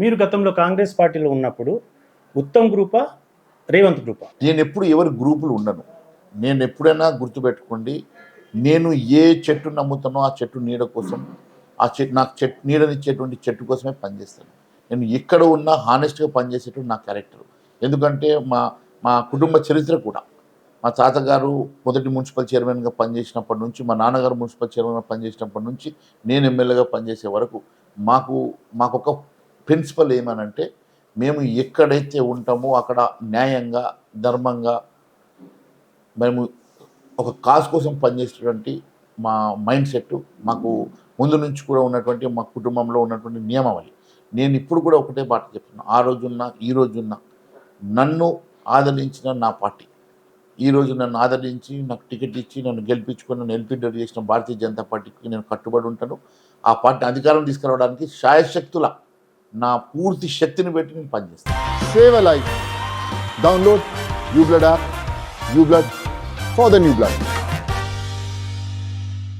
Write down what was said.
మీరు గతంలో కాంగ్రెస్ పార్టీలో ఉన్నప్పుడు ఉత్తమ్ గ్రూపా, రేవంత్ గ్రూపా? నేను ఎప్పుడు ఎవరి గ్రూపులు ఉండను. నేను ఎప్పుడైనా గుర్తుపెట్టుకోండి, నేను ఏ చెట్టు నమ్ముతానో ఆ చెట్టు నీడ కోసం, ఆ చెట్టు నాకు నీడనిచ్చేటువంటి చెట్టు కోసమే పనిచేస్తాను. నేను ఎక్కడ ఉన్నా హానెస్ట్గా పనిచేసేటువంటి నా క్యారెక్టర్. ఎందుకంటే మా మా కుటుంబ చరిత్ర కూడా, మా తాతగారు మొదటి మున్సిపల్ చైర్మన్గా పనిచేసినప్పటి నుంచి, మా నాన్నగారు మున్సిపల్ చైర్మన్గా పనిచేసినప్పటి నుంచి, నేను ఎమ్మెల్యేగా పనిచేసే వరకు మాకొక ప్రిన్సిపల్ ఏమనంటే, మేము ఎక్కడైతే ఉంటామో అక్కడ న్యాయంగా, ధర్మంగా మేము ఒక కాజ్ కోసం పనిచేసేటువంటి మా మైండ్ సెట్ మాకు ముందు నుంచి కూడా ఉన్నటువంటి మా కుటుంబంలో ఉన్నటువంటి నియమావళి. నేను ఇప్పుడు కూడా ఒకటే మాట చెప్తున్నా, ఆ రోజున్న ఈ రోజున్న నన్ను ఆదరించిన నా పార్టీ, ఈరోజు నన్ను ఆదరించి నాకు టికెట్ ఇచ్చి నన్ను గెలిపించుకొని నన్ను ఎల్పీడర్ చేసిన భారతీయ జనతా పార్టీకి నేను కట్టుబడి ఉంటాను. ఆ పార్టీ అధికారం తీసుకురావడానికి శాయశక్తుల నా పూర్తి శక్తిని పెట్టి నేను పనిచేస్తాను. Save a life. Download uBlood app. uBlood for the new blood.